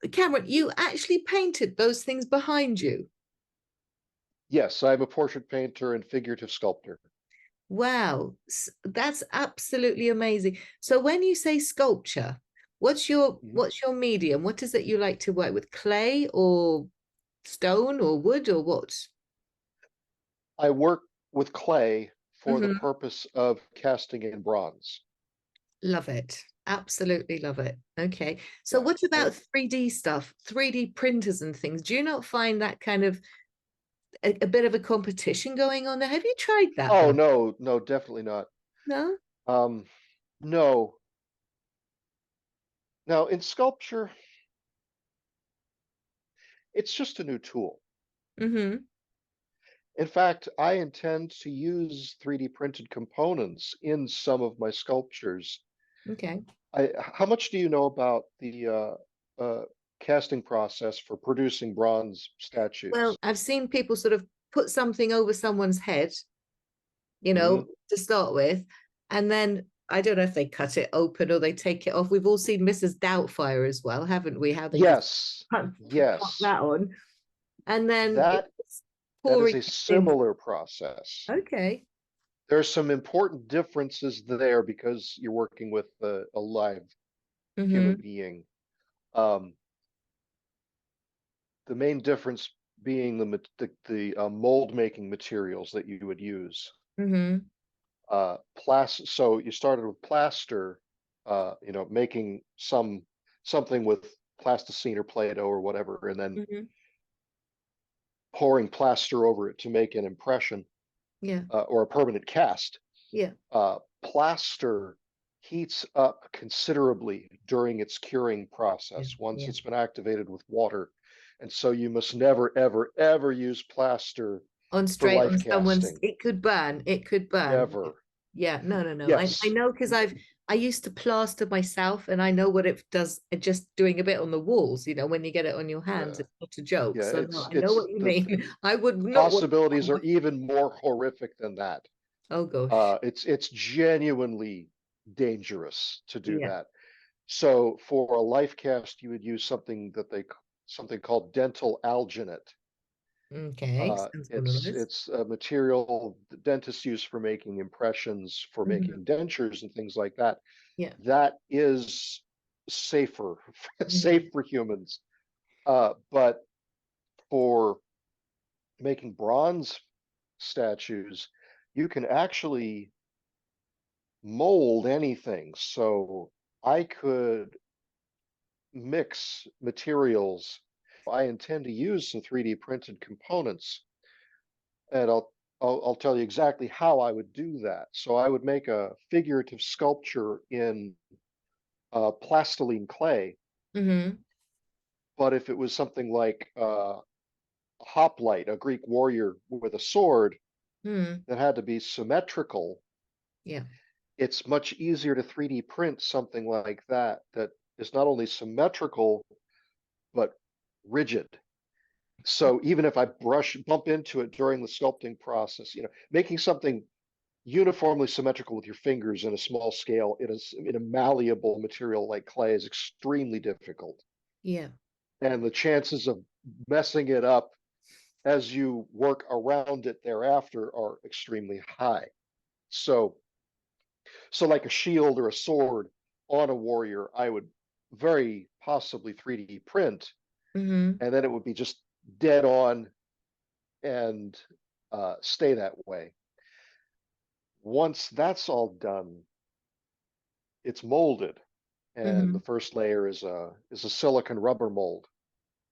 Cameron, you actually painted those things behind you. Yes, I'm a portrait painter and figurative sculptor. Wow, that's absolutely amazing. So when you say sculpture, Mhm. what's your medium? What is it you like to work with? Clay or stone or wood or what? I work with clay for the Hmm. purpose of casting in bronze. Love it. Absolutely love it. Okay. So Yeah. what about And 3D stuff, 3D printers and things? Do you not find that kind of a bit of a competition going on there? Have you tried that oh one? no, no, definitely not. No? Um, no. Now in sculpture, it's just a new tool. Mm-hmm. In fact, I intend to use 3D printed components in some of my sculptures. Okay. How much do you know about the casting process for producing bronze Well, statues? I've seen people sort of put something over someone's head, Hmm. to start with, and then I don't know if they cut it open or they take it off. We've all seen Mrs. Doubtfire as well, haven't we? How they just Yes, pop yes. that on, and then That it's that is pouring a in. similar process. Okay. There's some important differences there because you're working with a live human Mm-hmm. being. Um, the main difference being the mold making materials that you would use. Mm-hmm. So you started with plaster, making something with plasticine or Play-Doh or whatever, and then Mm-hmm. pouring plaster over it to make an impression Yeah. or a permanent cast. Yeah. Plaster heats up considerably during its curing Yeah. process once Yeah. it's been activated with water. And so you must never, ever, ever use plaster On for straight on life someone's, casting. it could burn. It could burn. Never. Yeah, no, no, no. I Yes. know because I used to plaster myself and I know what it does just doing a bit on the walls, when you get it on your hands, Yeah. it's not a joke. Yeah. So no, It's I know it's what you the mean. I would not want possibilities are even more horrific than that. oh gosh. It's genuinely dangerous to do Yeah. that. So for a life cast, you would use something called dental alginate. Okay. Sounds one of those. It's a material the dentists use for making impressions, for Mhm. making dentures and things like that. Yeah. That is safer, safe Mhm. for humans. But for making bronze statues, you can actually mold anything. So I could mix materials. I intend to use some 3D printed components, and I'll tell you exactly how I would do that. So I would make a figurative sculpture in plastiline clay, Mhm. but if it was something like a hoplite, a Greek warrior with a sword Mhm. that had to be symmetrical, Yeah. it's much easier to 3D print something like that that is not only symmetrical but rigid. So even if I bump into it during the sculpting process, making something uniformly symmetrical with your fingers in a small scale in a malleable material like clay is extremely difficult. Yeah. And the chances of messing it up as you work around it thereafter are extremely high. So, so like a shield or a sword on a warrior, I would very possibly 3D print, Mhm. and then it would be just dead on and stay that way. Once that's all done, it's molded, and the Mhm. first layer is a silicon rubber mold,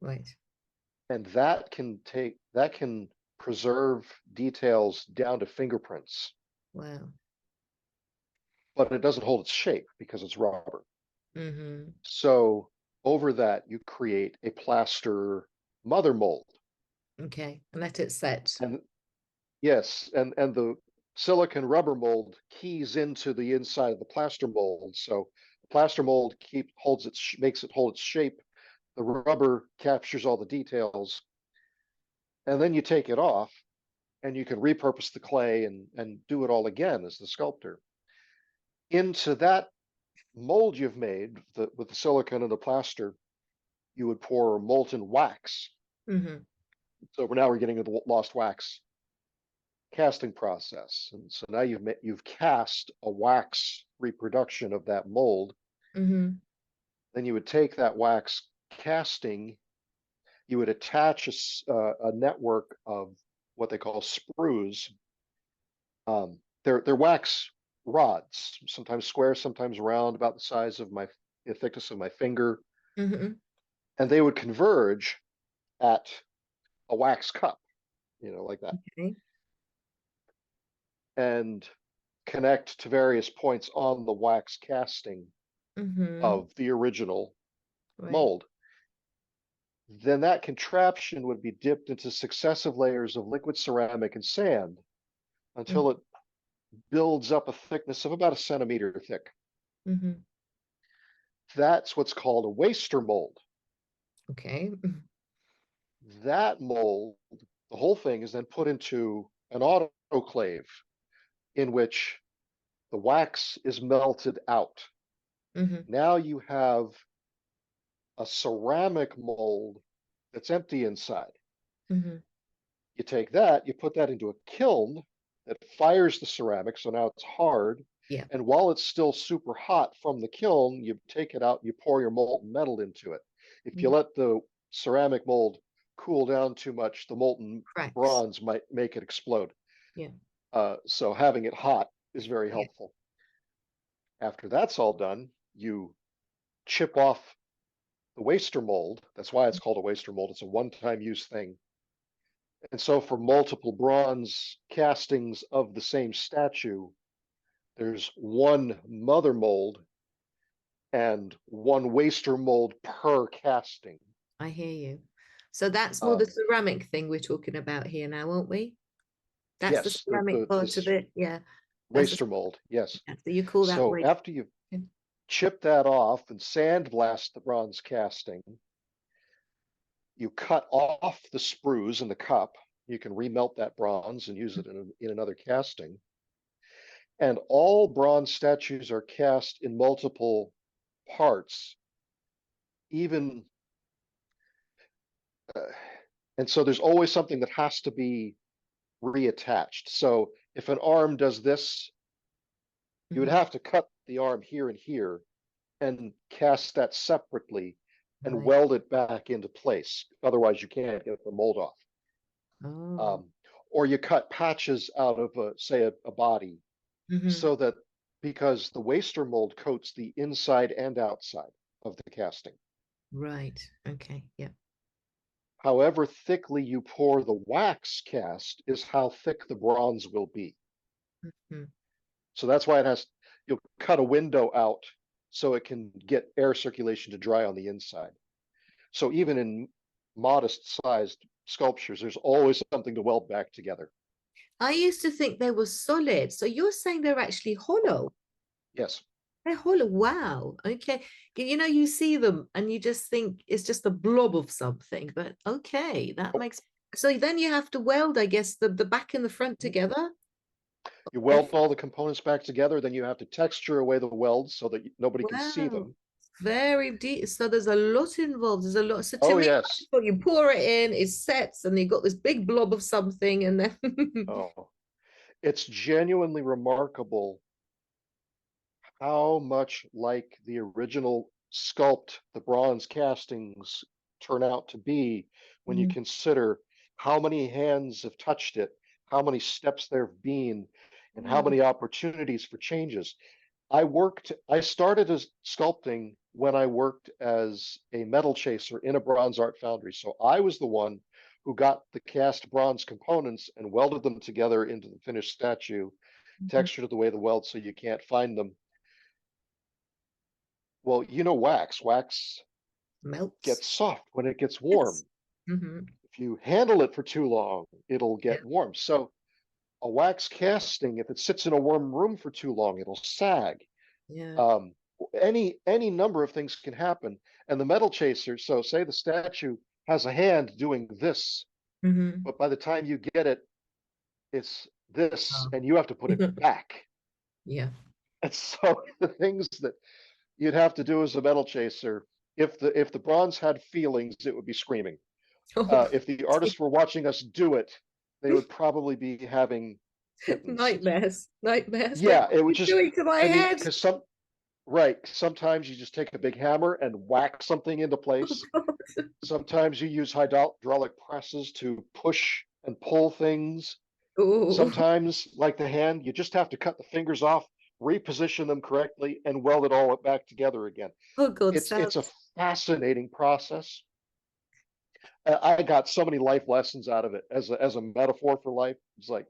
Right. and that can preserve details down to fingerprints, Wow. but it doesn't hold its shape because it's rubber. Mhm. So over that, you create a plaster mother mold, Okay. And let it set. and yes, and the silicon rubber mold keys into the inside of the plaster mold. So the plaster mold makes it hold its shape. The rubber captures all the details, and then you take it off, and you can repurpose the clay and do it all again as the sculptor. Into that mold you've made with the silicon and the plaster, you would pour molten wax. Mm-hmm. So we're getting to the lost wax casting process. And so now you've cast a wax reproduction of that mold. Mm-hmm. Then you would take that wax casting, you would attach a network of what they call sprues. They're wax rods, sometimes square, sometimes round, about the size of the thickness of my finger, Mm-hmm. and they would converge at a wax cup, like that, Okay. and connect to various points on the wax casting Mm-hmm. of the original Right. mold. Then that contraption would be dipped into successive layers of liquid ceramic and sand until it builds up a thickness of about a centimeter thick. Mm-hmm. That's what's called a waster mold. Okay. That mold, the whole thing is then put into an autoclave in which the wax is melted out. Mm-hmm. Now you have a ceramic mold that's empty inside. Mm-hmm. You take that, you put that into a kiln that fires the ceramic, so now it's hard. Yeah. And while it's still super hot from the kiln, you take it out, you pour your molten metal into it. If you Yeah. let the ceramic mold cool down too much, the molten Cracks. bronze might make it explode. Yeah. So having it hot is very Yeah. helpful. After that's all done, you chip off the waster mold. That's why it's called a waster mold. It's a one-time use thing. And so for multiple bronze castings of the same statue, there's one mother mold and one waster mold per casting. I hear you. So that's more the Um, ceramic thing we're talking about here now, won't we? That's the yes, ceramic part of this it. Yeah. That's the, waster mold, yes. yeah, so you call that So weight. after you chip that off and sandblast the bronze casting, you cut off the sprues in the cup. You can remelt that bronze and use it in another casting. And all bronze statues are cast in multiple parts, even, and so there's always something that has to be reattached. So if an arm does this, you would Mhm. have to cut the arm here and here and cast that separately and Right. weld it back into place. Otherwise, you can't get the mold off. Oh. Um, or you cut patches out of, say, a body, Hmm. so that because the waster mold coats the inside and outside of the casting. Right. Okay. Yeah. However thickly you pour the wax cast is how thick the bronze will be. Mhm. So that's why you'll cut a window out so it can get air circulation to dry on the inside. So even in modest sized sculptures, there's always something to weld back together. I used to think they were solid. So you're saying they're actually hollow. Yes. They're hollow. Wow. Okay. You see them and you just think it's just a blob of something, but okay, that Oh, makes so then you have to weld, I guess, the back and the front together. you Or weld all the components back together, then you have to texture away the welds so that nobody can see wow. them. Very deep. So there's a lot involved. There's a lot. So to Oh, me, I yes. just thought you pour it in, it sets, and you've got this big blob of something, and then Oh, it's genuinely remarkable how much like the original sculpt the bronze castings turn out to be when you Mhm. consider how many hands have touched it, how many steps there have been, and how Mm. many opportunities for changes. I started as sculpting when I worked as a metal chaser in a bronze art foundry. So I was the one who got the cast bronze components and welded them together into the finished statue, Mhm. textured the way the weld so you can't find them. Well, wax Melts. gets soft when it gets Yes. warm. Hmm. If you handle it for too long, it'll Yeah. get warm. So a wax casting, if it sits in a warm room for too long, it'll sag. Yeah. Um, any number of things can happen. And the metal chaser, so say the statue has a hand doing this, Hmm. but by the time you get it, it's this, Oh. and you have to put it back. Yeah. And so the things that you'd have to do as a metal chaser if the bronze had feelings, it would be screaming. Oh, If the artists were watching us do it, they would probably be having kittens. nightmares, nightmares. Like, Yeah, what it are would you just, doing to my I mean, head? because right, sometimes you just take a big hammer and whack something into Oh place. God. Sometimes you use hydraulic presses to push and pull things. Oh, Sometimes, like the hand, you just have to cut the fingers off, reposition them correctly, and weld it all back together again. oh God, It's a sounds. fascinating process. I got so many life lessons out of it as a metaphor for life. It's like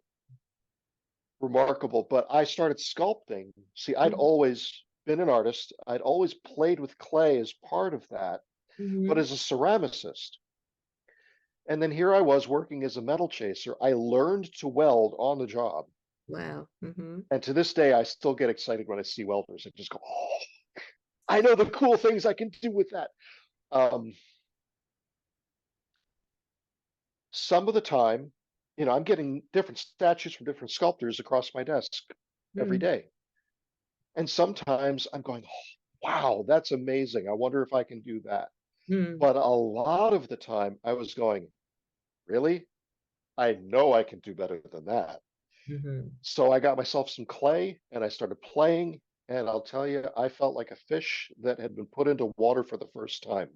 remarkable. But I started sculpting. See, I'd always been an artist. I'd always played with clay as part of that, but Mm-hmm. as a ceramicist. And then here I was working as a metal chaser. I learned to weld on the job. Wow. Mm-hmm. And to this day, I still get excited when I see welders. I just go, oh, I know the cool things I can do with that. Um, some of the time, I'm getting different statues from different sculptors across my desk every day. And sometimes I'm going, oh, wow, that's amazing. I wonder if I can do that. Mm-hmm. But a lot of the time, I was going, really? I know I can do better than that. Mm-hmm. So I got myself some clay and I started playing. And I'll tell you, I felt like a fish that had been put into water for the first time.